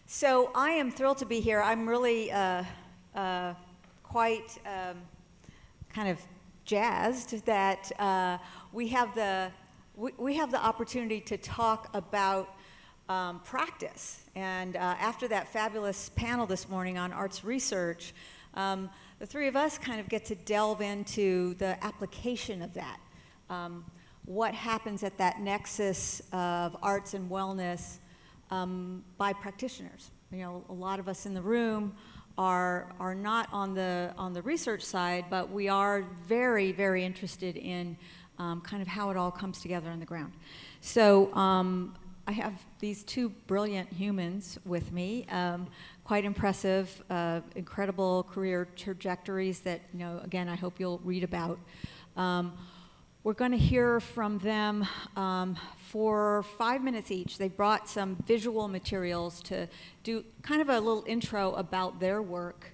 So I am thrilled to be here. I'm really quite kind of jazzed that we have the opportunity to talk about practice. And after that fabulous panel this morning on arts research, the three of us kind of get to delve into the application of that. What happens at that nexus of arts and wellness by practitioners. You know, a lot of us in the room are not on the research side, but we are very, very interested in kind of how it all comes together on the ground. So I have these two brilliant humans with me, quite impressive, incredible career trajectories that, you know, again, I hope you'll read about. We're going to hear from them for 5 minutes each. They brought some visual materials to do kind of a little intro about their work.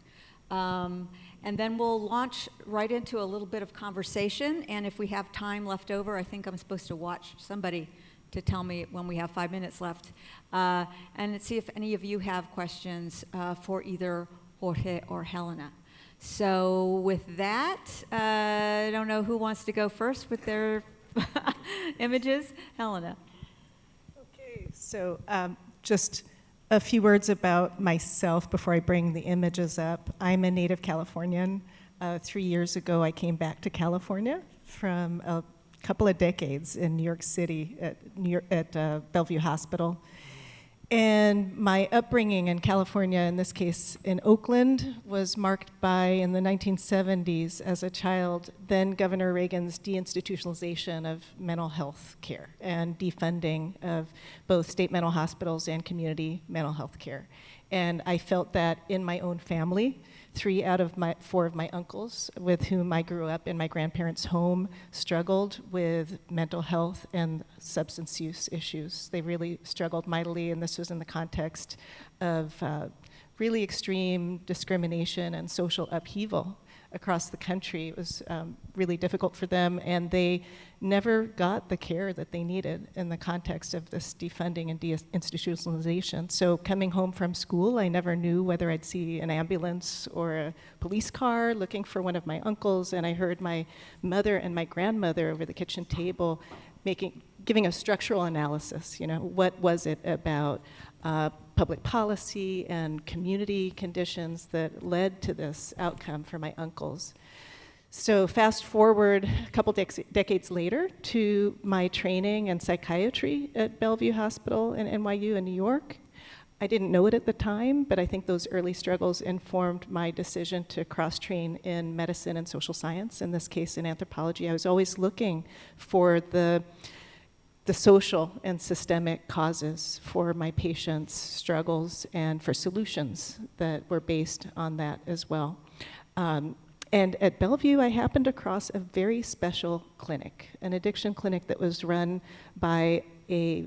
And then we'll launch right into a little bit of conversation. And if we have time left over, I think I'm supposed to watch somebody to tell me when we have 5 minutes left. And see if any of you have questions for either Jorge or Helena. So with that, I don't know who wants to go first with their images. Helena. Okay, so just a few words about myself before I bring the images up. I'm a native Californian. 3 years ago, I came back to California from a couple of decades in New York City at Bellevue Hospital. And my upbringing in California, in this case in Oakland, was marked by, in the 1970s, as a child, then Governor Reagan's deinstitutionalization of mental health care and defunding of both state mental hospitals and community mental health care. And I felt that in my own family. 3 out of 4 of my uncles with whom I grew up in my grandparents' home struggled with mental health and substance use issues. They really struggled mightily, and this was in the context of really extreme discrimination and social upheaval across the country. It was really difficult for them, and they never got the care that they needed in the context of this defunding and deinstitutionalization. So coming home from school, I never knew whether I'd see an ambulance or a police car looking for one of my uncles, and I heard my mother and my grandmother over the kitchen table giving a structural analysis. You know, what was it about public policy and community conditions that led to this outcome for my uncles? So fast forward a couple decades later to my training in psychiatry at Bellevue Hospital in NYU in New York. I didn't know it at the time, but I think those early struggles informed my decision to cross-train in medicine and social science, in this case in anthropology. I was always looking for the social and systemic causes for my patients' struggles and for solutions that were based on that as well. And at Bellevue, I happened across a very special clinic, an addiction clinic that was run by a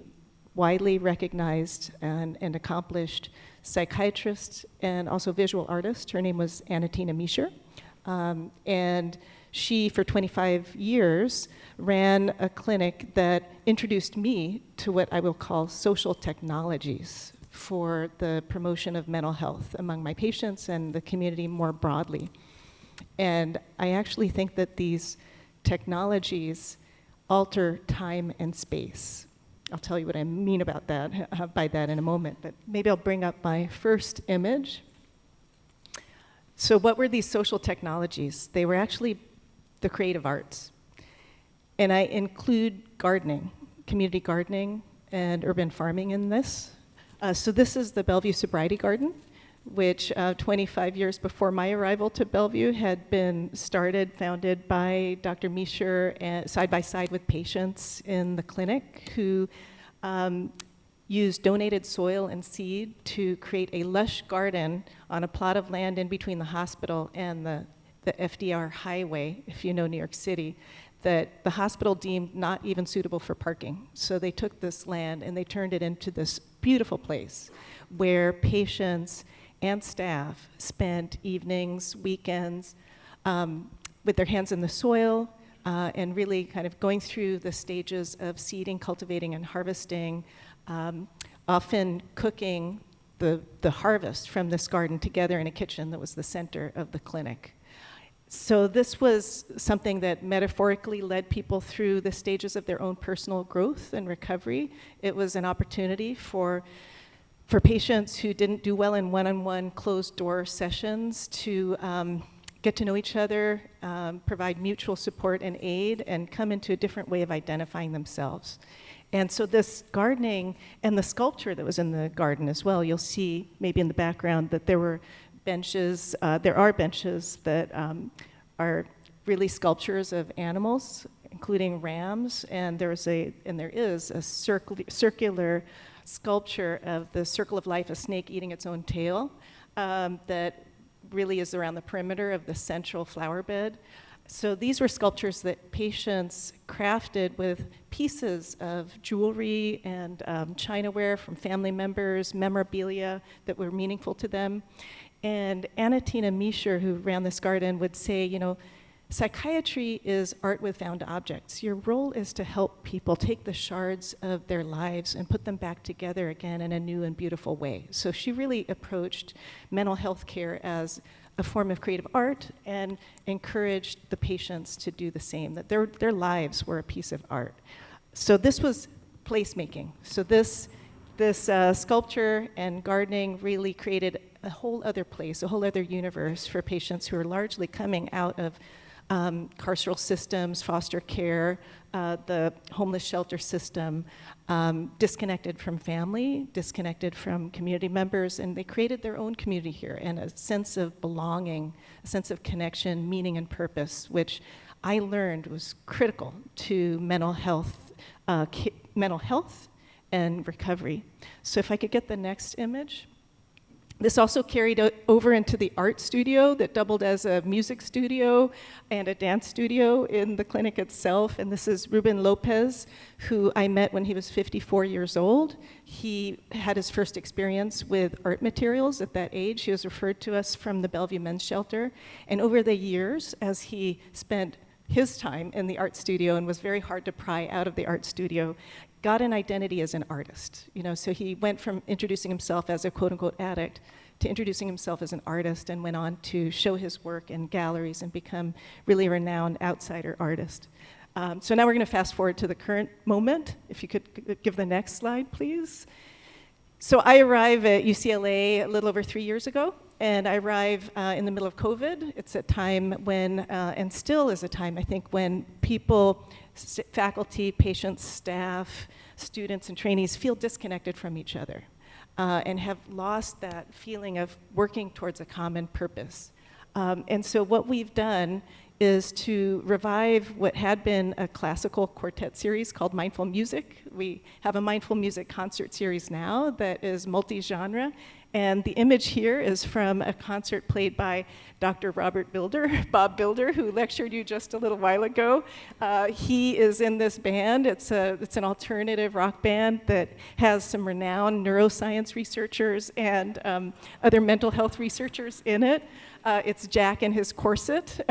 widely recognized and accomplished psychiatrist and also visual artist. Her name was Anatina Misher. And she, for 25 years, ran a clinic that introduced me to what I will call social technologies for the promotion of mental health among my patients and the community more broadly. And I actually think that these technologies alter time and space. I'll tell you what I mean about that, by that in a moment, but maybe I'll bring up my first image. So what were these social technologies? They were actually the creative arts. And I include gardening, community gardening, and urban farming in this. So this is the Bellevue Sobriety Garden, which 25 years before my arrival to Bellevue had been founded by Dr. Misher, and side by side with patients in the clinic who used donated soil and seed to create a lush garden on a plot of land in between the hospital and the FDR highway, if you know New York City, that the hospital deemed not even suitable for parking. So they took this land and they turned it into this beautiful place where patients and staff spent evenings, weekends, with their hands in the soil, and really kind of going through the stages of seeding, cultivating, and harvesting, often cooking the harvest from this garden together in a kitchen that was the center of the clinic. So this was something that metaphorically led people through the stages of their own personal growth and recovery. It was an opportunity for patients who didn't do well in one-on-one closed-door sessions to get to know each other, provide mutual support and aid, and come into a different way of identifying themselves. And so this gardening and the sculpture that was in the garden as well, you'll see maybe in the background that there were benches, there are benches that are really sculptures of animals, including rams, and there is a circular sculpture of the circle of life, a snake eating its own tail, that really is around the perimeter of the central flower bed. So these were sculptures that patients crafted with pieces of jewelry and chinaware from family members, memorabilia that were meaningful to them. And Anatina Misher, who ran this garden, would say, you know, psychiatry is art with found objects. Your role is to help people take the shards of their lives and put them back together again in a new and beautiful way. So she really approached mental health care as a form of creative art and encouraged the patients to do the same, that their lives were a piece of art. So this was placemaking. So this sculpture and gardening really created a whole other place, a whole other universe for patients who are largely coming out of carceral systems, foster care, the homeless shelter system, disconnected from family, disconnected from community members, and they created their own community here and a sense of belonging, a sense of connection, meaning, and purpose, which I learned was critical to mental health and recovery. So if I could get the next image. This also carried over into the art studio that doubled as a music studio and a dance studio in the clinic itself. And this is Ruben Lopez, who I met when he was 54 years old. He had his first experience with art materials at that age. He was referred to us from the Bellevue Men's Shelter. And over the years, as he spent his time in the art studio and was very hard to pry out of the art studio, got an identity as an artist. You know, so he went from introducing himself as a quote-unquote addict to introducing himself as an artist, and went on to show his work in galleries and become really a renowned outsider artist. So now we're going to fast forward to the current moment. If you could give the next slide, please. So I arrived at UCLA a little over 3 years ago, and I arrived in the middle of COVID. It's a time when, and still is a time, I think, when people, faculty, patients, staff, students, and trainees feel disconnected from each other and have lost that feeling of working towards a common purpose. And so what we've done is to revive what had been a classical quartet series called Mindful Music. We have a Mindful Music concert series now that is multi-genre. And the image here is from a concert played by Dr. Bob Bilder, who lectured you just a little while ago. He is in this band. It's an alternative rock band that has some renowned neuroscience researchers and other mental health researchers in it. It's Jack and His Corset.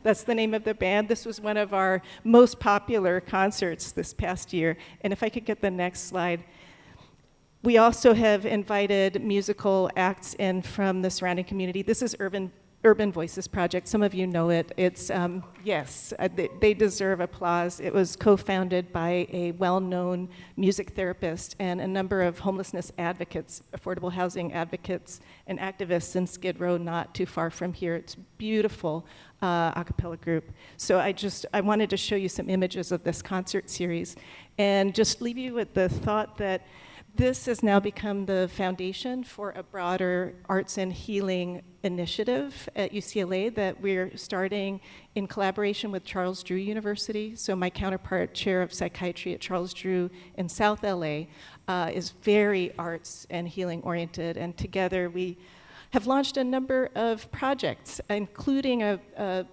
That's the name of the band. This was one of our most popular concerts this past year. And if I could get the next slide. We also have invited musical acts in from the surrounding community. This is Urban Voices Project. Some of you know it. It's, yes, they deserve applause. It was co-founded by a well-known music therapist and a number of homelessness advocates, affordable housing advocates, and activists in Skid Row, not too far from here. It's beautiful a cappella group. So I wanted to show you some images of this concert series and just leave you with the thought that this has now become the foundation for a broader arts and healing initiative at UCLA that we're starting in collaboration with Charles Drew University. So my counterpart, chair of psychiatry at Charles Drew in South LA, is very arts and healing oriented. And together we have launched a number of projects, including a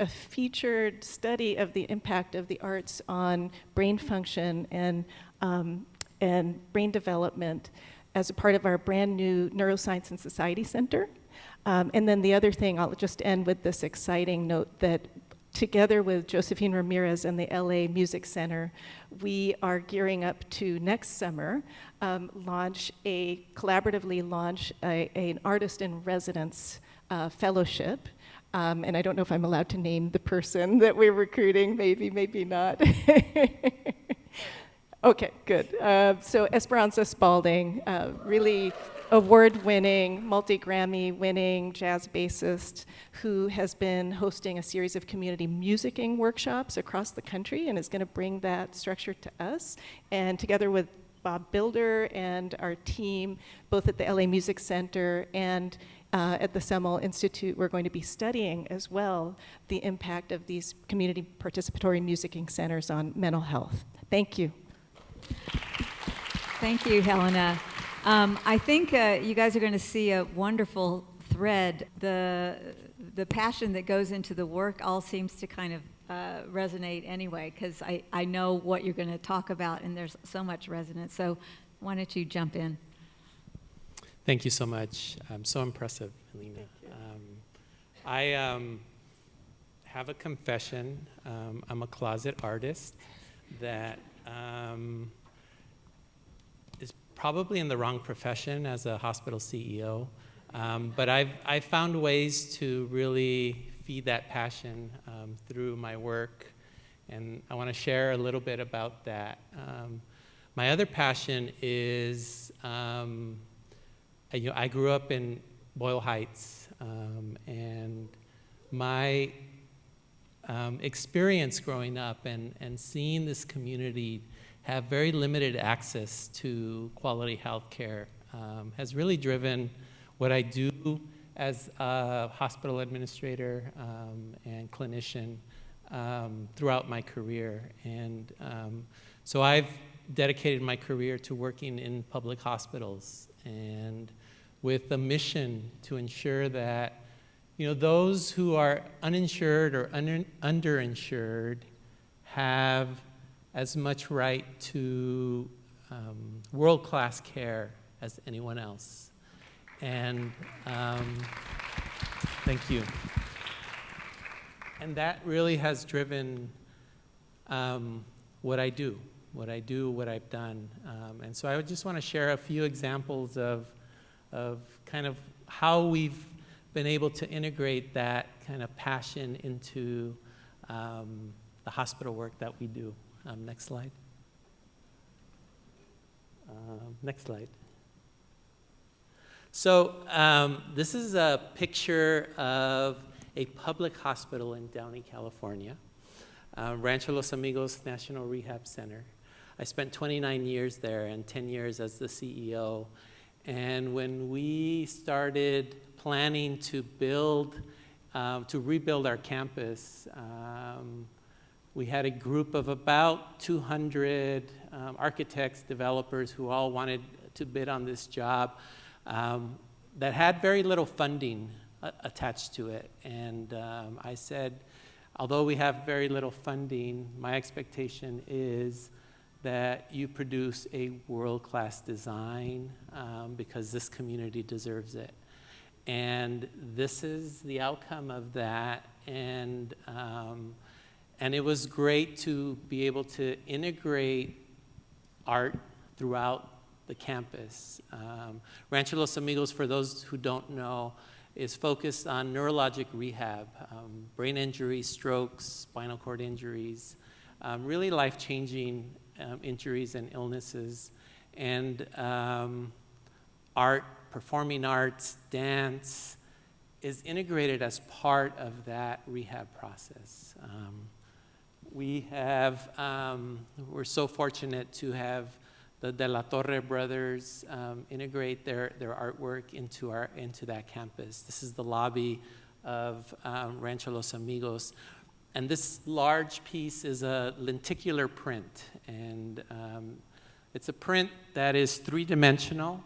featured study of the impact of the arts on brain function and brain development as a part of our brand new Neuroscience and Society Center. And then the other thing, I'll just end with this exciting note that together with Josephine Ramirez and the LA Music Center, we are gearing up to next summer collaboratively launch an artist in residence fellowship. And I don't know if I'm allowed to name the person that we're recruiting, maybe not. Okay, good. So Esperanza Spalding, really award-winning, multi-Grammy-winning jazz bassist who has been hosting a series of community musicking workshops across the country and is going to bring that structure to us. And together with Bob Bilder and our team, both at the LA Music Center and at the Semel Institute, we're going to be studying as well the impact of these community participatory musicking centers on mental health. Thank you. Thank you, Helena. I think you guys are going to see a wonderful thread. The passion that goes into the work all seems to kind of resonate anyway, because I know what you're going to talk about, and there's so much resonance. So why don't you jump in? Thank you so much. So impressive, Helena. I have a confession. I'm a closet artist that is probably in the wrong profession as a hospital CEO. But I've found ways to really feed that passion through my work, and I want to share a little bit about that. My other passion is, I grew up in Boyle Heights, and my experience growing up and seeing this community have very limited access to quality health care has really driven what I do as a hospital administrator and clinician throughout my career. And so I've dedicated my career to working in public hospitals and with a mission to ensure that those who are uninsured or underinsured have as much right to world-class care as anyone else. And thank you. And that really has driven what I do, what I've done. And so I would just want to share a few examples of kind of how we've been able to integrate that kind of passion into the hospital work that we do. Next slide. Next slide. So this is a picture of a public hospital in Downey, California, Rancho Los Amigos National Rehab Center. I spent 29 years there and 10 years as the CEO. And when we started planning to rebuild our campus, we had a group of about 200 architects, developers who all wanted to bid on this job that had very little funding attached to it. And I said, although we have very little funding, my expectation is that you produce a world-class design because this community deserves it. And this is the outcome of that. And it was great to be able to integrate art throughout the campus. Rancho Los Amigos, for those who don't know, is focused on neurologic rehab, brain injuries, strokes, spinal cord injuries, really life-changing injuries and illnesses. And art, performing arts, dance is integrated as part of that rehab process. We're so fortunate to have the De La Torre brothers integrate their artwork into that campus. This is the lobby of Rancho Los Amigos. And this large piece is a lenticular print. And it's a print that is three-dimensional,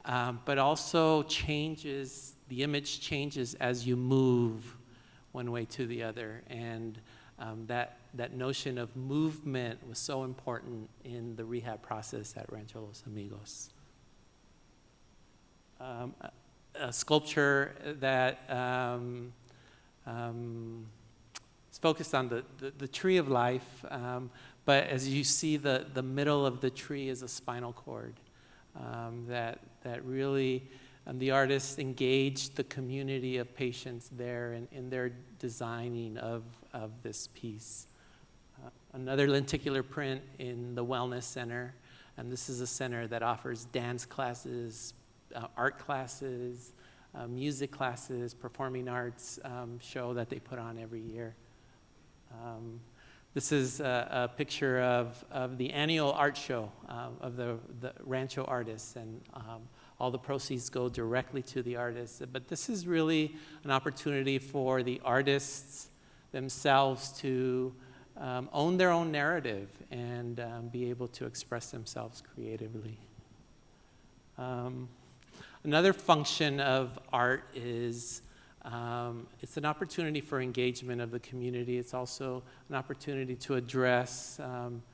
but also changes, the image changes as you move one way to the other. And that notion of movement was so important in the rehab process at Rancho Los Amigos. A sculpture that it's focused on the tree of life, but as you see, the middle of the tree is a spinal cord that really the artists engaged the community of patients there in their designing of this piece. Another lenticular print in the Wellness Center, and this is a center that offers dance classes, art classes, music classes, performing arts show that they put on every year. This is a picture of the annual art show of the Rancho artists, and all the proceeds go directly to the artists. But this is really an opportunity for the artists themselves to own their own narrative and be able to express themselves creatively. Another function of art is it's an opportunity for engagement of the community. It's also an opportunity to address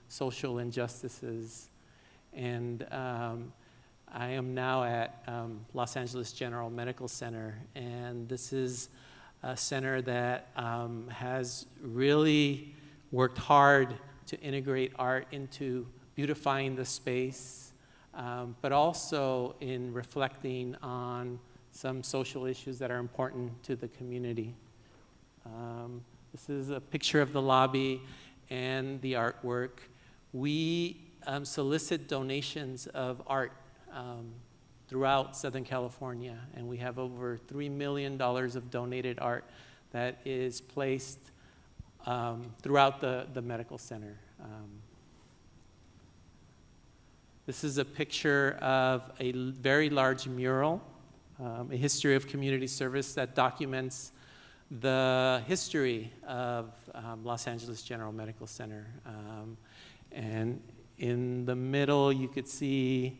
social injustices. And I am now at Los Angeles General Medical Center, and this is a center that has really worked hard to integrate art into beautifying the space, but also in reflecting on some social issues that are important to the community. This is a picture of the lobby and the artwork. We solicit donations of art throughout Southern California, and we have over $3 million of donated art that is placed throughout the medical center. This is a picture of a very large mural, a history of community service that documents the history of Los Angeles General Medical Center. And in the middle, you could see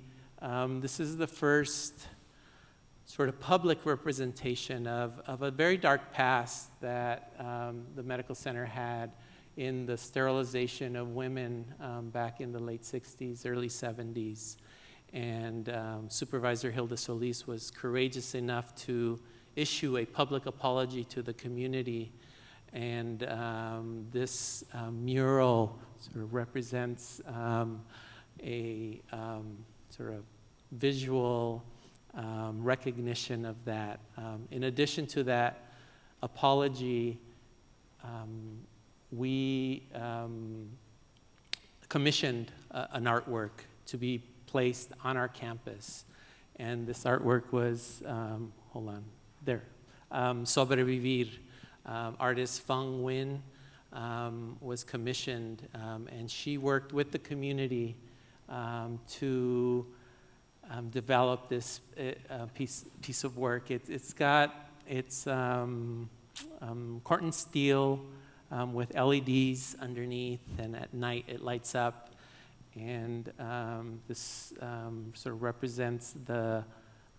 this is the first sort of public representation of a very dark past that the medical center had in the sterilization of women back in the late 60s, early 70s. And Supervisor Hilda Solis was courageous enough to issue a public apology to the community. And this mural sort of represents a sort of visual recognition of that. In addition to that apology, we commissioned an artwork to be placed on our campus. And this artwork was, hold on, there, Sobrevivir. Artist Feng Win was commissioned, and she worked with the community to develop this piece of work. It's corten steel with LEDs underneath, and at night it lights up. And this sort of represents the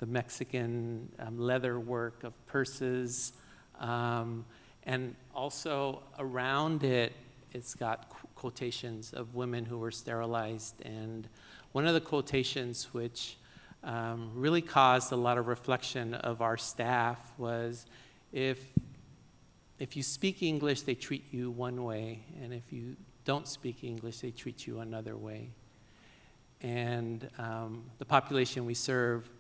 Mexican leather work of purses. And also around it, it's got quotations of women who were sterilized. And one of the quotations which really caused a lot of reflection of our staff was, if you speak English, they treat you one way, and if you don't speak English, they treat you another way. And the population we serve,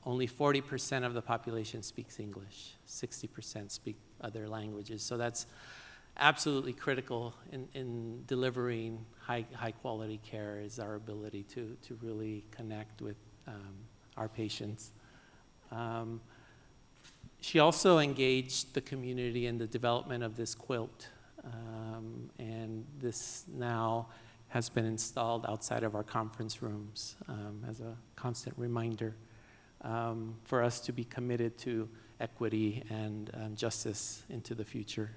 only 40% of the population speaks English, 60% speak other languages. So that's absolutely critical in delivering high quality care, is our ability to really connect with our patients. She also engaged the community in the development of this quilt, and this now has been installed outside of our conference rooms as a constant reminder for us to be committed to equity and justice into the future.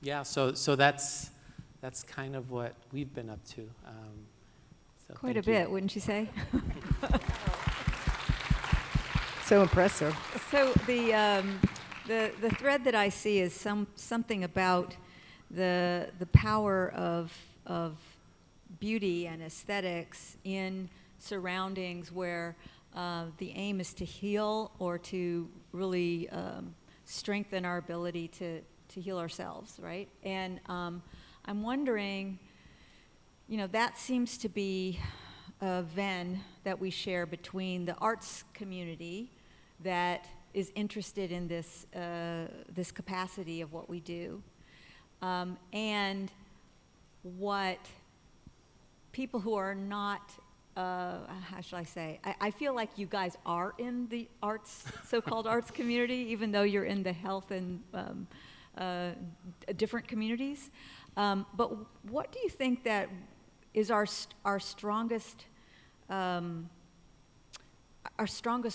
Yeah, so that's kind of what we've been up to. So Quite a bit, wouldn't you say? So impressive. So the thread that I see is something about the power of beauty and aesthetics in surroundings where the aim is to heal or to really strengthen our ability to heal ourselves, right? And I'm wondering, that seems to be a vein that we share between the arts community that is interested in this this capacity of what we do, and what people who are not, how shall I say, I feel like you guys are in the arts, so-called arts community, even though you're in the health and different communities. But what do you think that is our strongest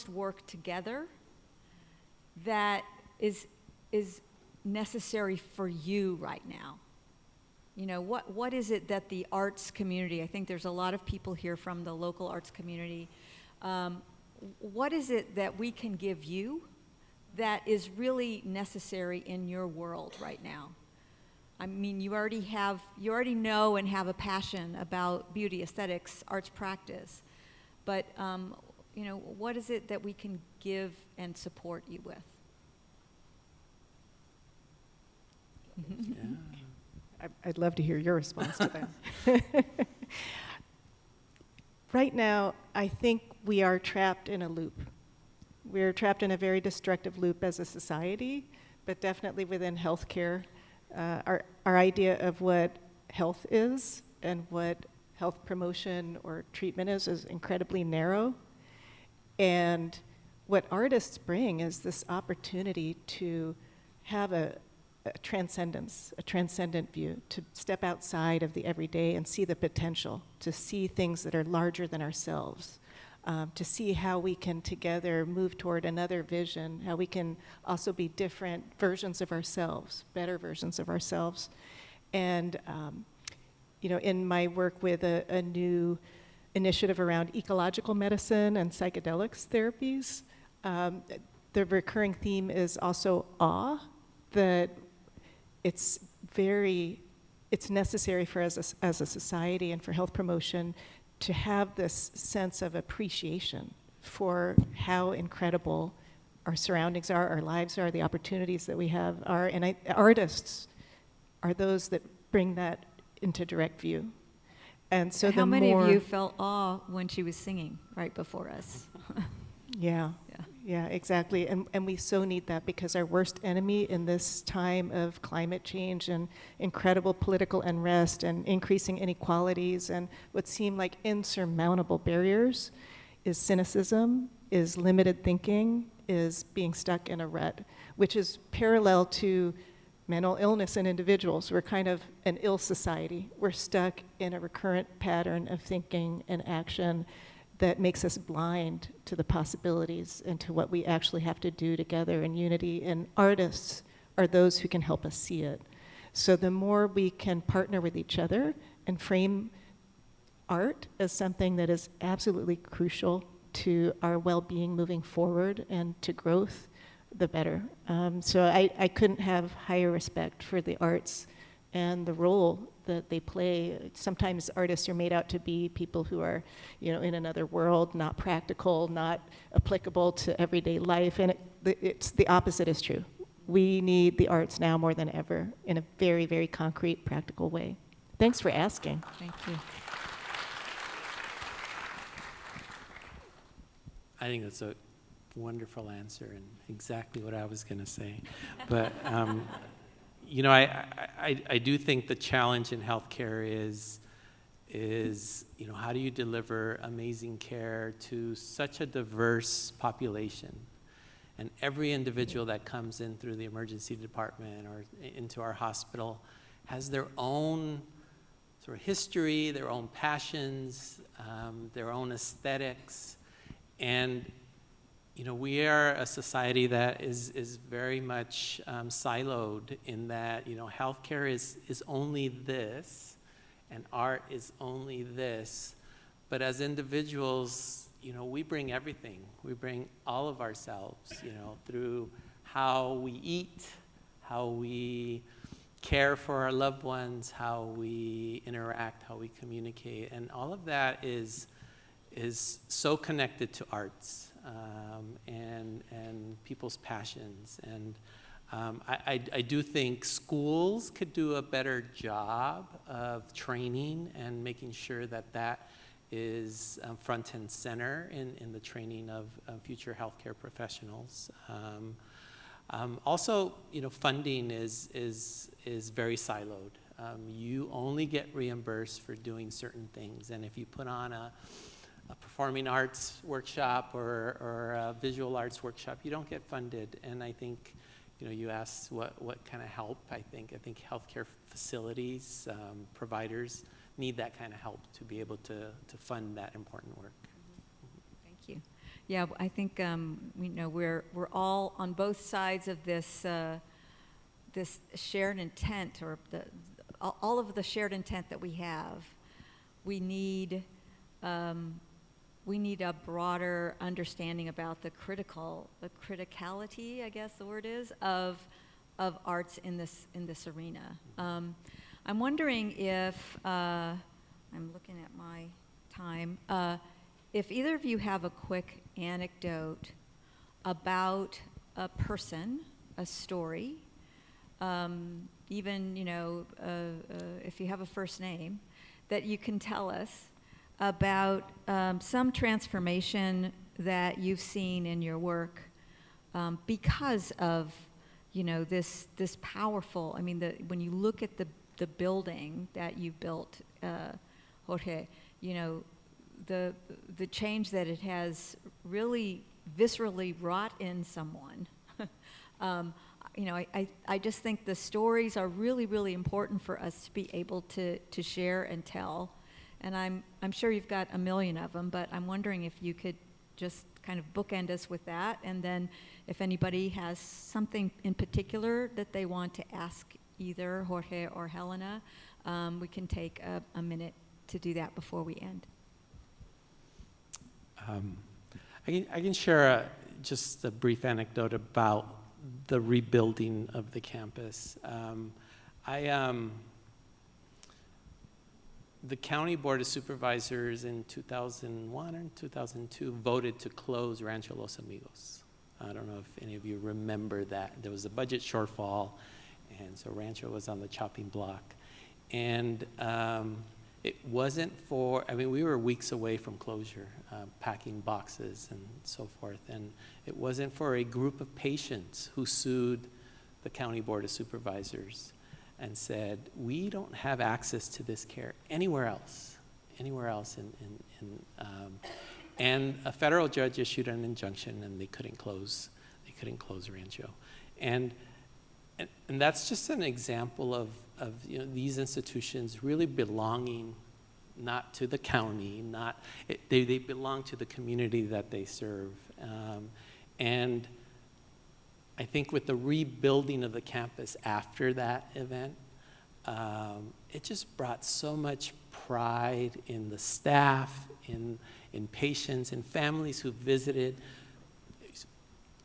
work together that is necessary for you right now? What is it that the arts community, I think there's a lot of people here from the local arts community, what is it that we can give you that is really necessary in your world right now? I mean, you already know and have a passion about beauty, aesthetics, arts practice, but what is it that we can give and support you with? Yeah. I'd love to hear your response to that. Right now, I think we are trapped in a loop. We're trapped in a very destructive loop as a society, but definitely within healthcare. Our idea of what health is and what health promotion or treatment is incredibly narrow. And what artists bring is this opportunity to have a transcendence, a transcendent view, to step outside of the everyday and see the potential, to see things that are larger than ourselves, to see how we can together move toward another vision, how we can also be different versions of ourselves, better versions of ourselves. And in my work with a new initiative around ecological medicine and psychedelics therapies, the recurring theme is also awe, that it's necessary for us as a society and for health promotion to have this sense of appreciation for how incredible our surroundings are, our lives are, the opportunities that we have are, and artists are those that bring that into direct view. And so how many of you felt awe when she was singing right before us? Yeah, exactly. And we so need that, because our worst enemy in this time of climate change and incredible political unrest and increasing inequalities and what seem like insurmountable barriers is cynicism, is limited thinking, is being stuck in a rut, which is parallel to mental illness in individuals. We're kind of an ill society. We're stuck in a recurrent pattern of thinking and action that makes us blind to the possibilities and to what we actually have to do together in unity. And artists are those who can help us see it. So the more we can partner with each other and frame art as something that is absolutely crucial to our well-being moving forward and to growth, the better. So I couldn't have higher respect for the arts and the role that they play. Sometimes artists are made out to be people who are, in another world, not practical, not applicable to everyday life, and it's the opposite is true. We need the arts now more than ever in a very, very concrete, practical way. Thanks for asking. Thank you. I think that's a wonderful answer and exactly what I was going to say. But I do think the challenge in healthcare is how do you deliver amazing care to such a diverse population? And every individual that comes in through the emergency department or into our hospital has their own sort of history, their own passions, their own aesthetics. And we are a society that is very much siloed in that, healthcare is only this, and art is only this. But as individuals, we bring everything. We bring all of ourselves, through how we eat, how we care for our loved ones, how we interact, how we communicate. And all of that is is so connected to arts and people's passions. And I do think schools could do a better job of training and making sure that that is front and center in the training of future healthcare professionals. Also, funding is very siloed. You only get reimbursed for doing certain things, and if you put on a performing arts workshop or a visual arts workshop, you don't get funded. And I think, you asked what kind of help. I think healthcare facilities, providers need that kind of help to be able to fund that important work. Thank you. Yeah, I think we're all on both sides of this this shared intent, or all of the shared intent that we have. We need a broader understanding about the criticality, I guess the word is, of arts in this arena. I'm wondering if I'm looking at my time. If either of you have a quick anecdote about a person, a story, even if you have a first name, that you can tell us about some transformation that you've seen in your work because of this powerful. I mean, when you look at the building that you built, Jorge, the change that it has really viscerally wrought in someone. I just think the stories are really, really important for us to be able to share and tell. And I'm sure you've got a million of them, but I'm wondering if you could just kind of bookend us with that, and then if anybody has something in particular that they want to ask either Jorge or Helena, we can take a minute to do that before we end. I can share just a brief anecdote about the rebuilding of the campus. The County Board of Supervisors in 2001 or 2002 voted to close Rancho Los Amigos. I don't know if any of you remember that. There was a budget shortfall, and so Rancho was on the chopping block. And it wasn't for, we were weeks away from closure, packing boxes and so forth, and it wasn't for a group of patients who sued the County Board of Supervisors and said, we don't have access to this care anywhere else. And a federal judge issued an injunction, and they couldn't close Rancho. And that's just an example of these institutions really belonging not to the county, they belong to the community that they serve. And I think with the rebuilding of the campus after that event, it just brought so much pride in the staff, in patients, in families who visited.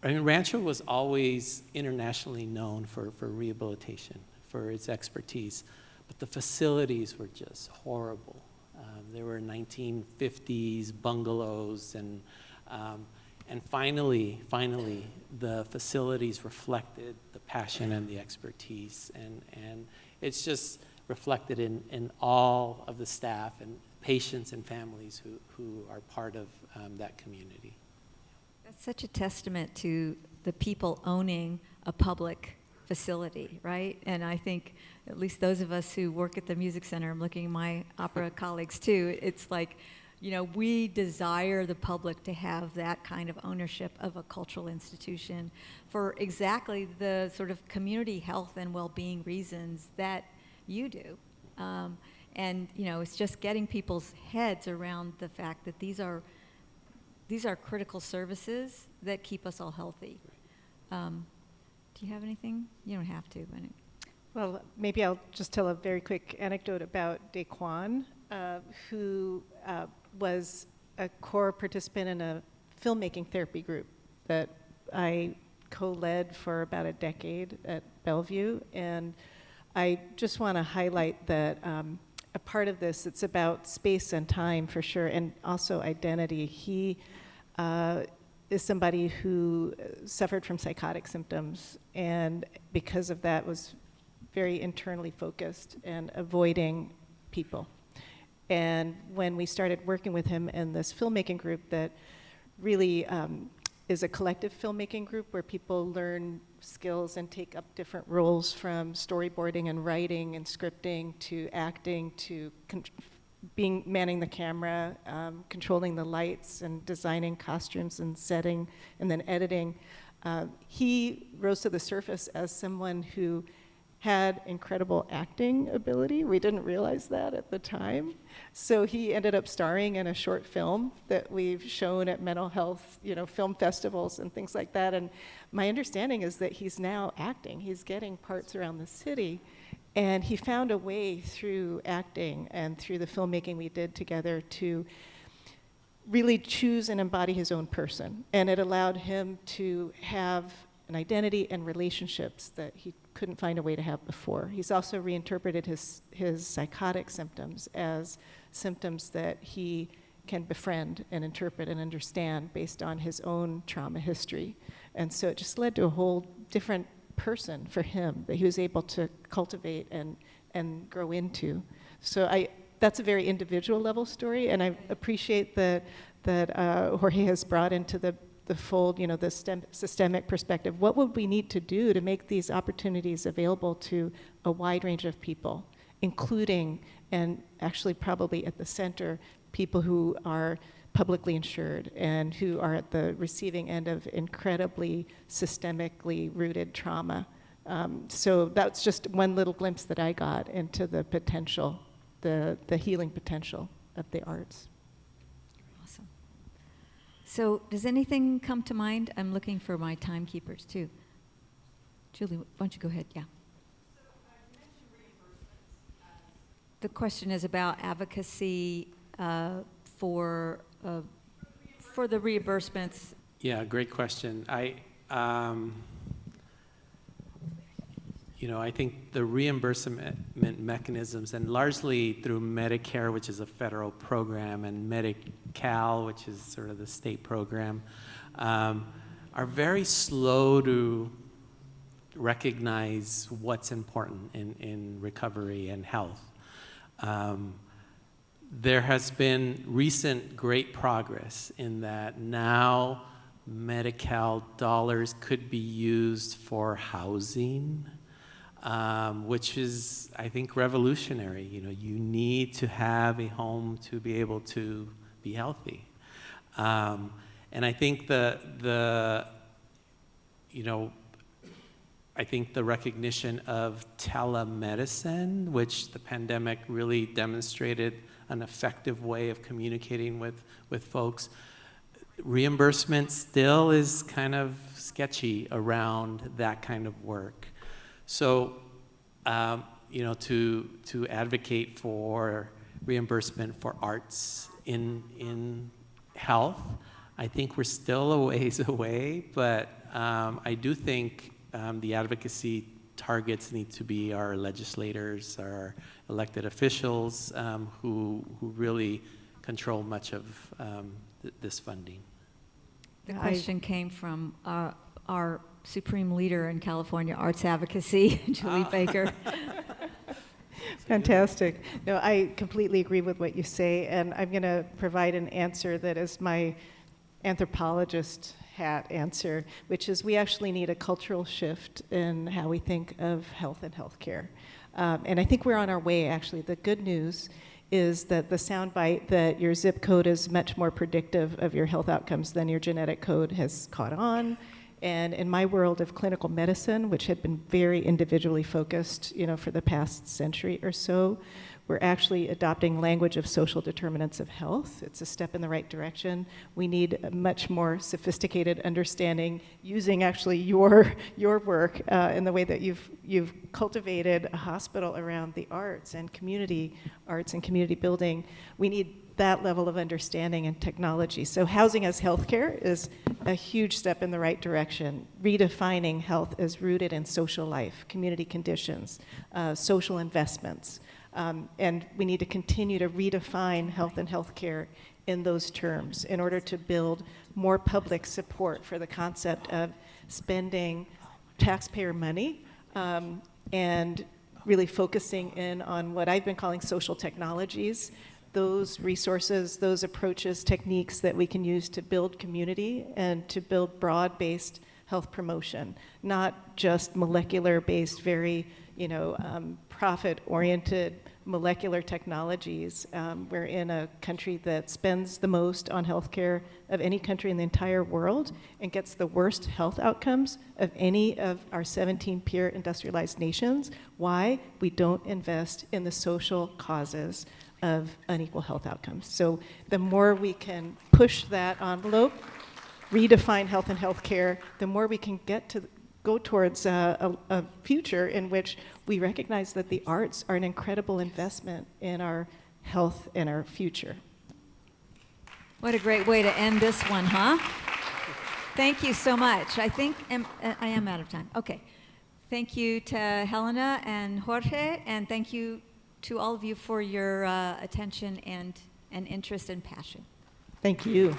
Rancho was always internationally known for rehabilitation, for its expertise, but the facilities were just horrible. There were 1950s bungalows, and finally, the facilities reflected the passion and the expertise, and it's just reflected in all of the staff and patients and families who are part of that community. That's such a testament to the people owning a public facility, right? And I think at least those of us who work at the Music Center, I'm looking at my opera colleagues too, it's like, we desire the public to have that kind of ownership of a cultural institution for exactly the sort of community health and well-being reasons that you do. And it's just getting people's heads around the fact that these are critical services that keep us all healthy. Do you have anything? You don't have to. But Well, maybe I'll just tell a very quick anecdote about Daquan, who was a core participant in a filmmaking therapy group that I co-led for about a decade at Bellevue. And I just want to highlight that a part of this. It's about space and time for sure, and also identity. He is somebody who suffered from psychotic symptoms, and because of that was very internally focused and avoiding people. And when we started working with him in this filmmaking group that really is a collective filmmaking group where people learn skills and take up different roles, from storyboarding and writing and scripting to acting to manning the camera, controlling the lights and designing costumes and setting and then editing. He rose to the surface as someone who had incredible acting ability. We didn't realize that at the time. So he ended up starring in a short film that we've shown at mental health, film festivals and things like that. And my understanding is that he's now acting. He's getting parts around the city. And he found a way through acting and through the filmmaking we did together to really choose and embody his own person. And it allowed him to have an identity and relationships that he couldn't find a way to have before. He's also reinterpreted his psychotic symptoms as symptoms that he can befriend and interpret and understand based on his own trauma history. And so it just led to a whole different person for him that he was able to cultivate and grow into. So that's a very individual level story, and I appreciate that Jorge has brought into the fold, the systemic perspective. What would we need to do to make these opportunities available to a wide range of people, including, and actually probably at the center, people who are publicly insured and who are at the receiving end of incredibly systemically rooted trauma. So that's just one little glimpse that I got into the potential, the healing potential of the arts. Awesome. So does anything come to mind? I'm looking for my timekeepers too. Julie, why don't you go ahead? Yeah. So you mentioned reimbursements. The question is about advocacy for the reimbursements. Yeah, great question. I think the reimbursement mechanisms, and largely through Medicare, which is a federal program, and Medi-Cal, which is sort of the state program, are very slow to recognize what's important in recovery and health. There has been recent great progress in that now Medi-Cal dollars could be used for housing, which is, I think, revolutionary. You need to have a home to be able to be healthy. And I think the recognition of telemedicine, which the pandemic really demonstrated an effective way of communicating with folks. Reimbursement still is kind of sketchy around that kind of work. So, to advocate for reimbursement for arts in health, I think we're still a ways away, but I do think the advocacy targets need to be our legislators, our elected officials, who really control much of this funding. The question came from our supreme leader in California arts advocacy, Julie Baker. Fantastic. No, I completely agree with what you say, and I'm going to provide an answer that is my anthropologist hat answer, which is we actually need a cultural shift in how we think of health and healthcare. And I think we're on our way, actually. The good news is that the soundbite that your zip code is much more predictive of your health outcomes than your genetic code has caught on. And in my world of clinical medicine, which had been very individually focused, for the past century or so, we're actually adopting language of social determinants of health. It's a step in the right direction. We need a much more sophisticated understanding using actually your work in the way that you've cultivated a hospital around the arts and community building. We need that level of understanding and technology. So housing as healthcare is a huge step in the right direction, redefining health as rooted in social life, community conditions, social investments. And we need to continue to redefine health and healthcare in those terms in order to build more public support for the concept of spending taxpayer money and really focusing in on what I've been calling social technologies, those resources, those approaches, techniques that we can use to build community and to build broad-based health promotion, not just molecular-based, very profit-oriented molecular technologies. We're in a country that spends the most on healthcare of any country in the entire world and gets the worst health outcomes of any of our 17 peer industrialized nations. Why? We don't invest in the social causes of unequal health outcomes. So the more we can push that envelope, redefine health and healthcare, the more we can go towards a future in which we recognize that the arts are an incredible investment in our health and our future. What a great way to end this one, huh? Thank you so much. I think I am out of time. Okay. Thank you to Helena and Jorge, and thank you to all of you for your attention and interest and passion. Thank you.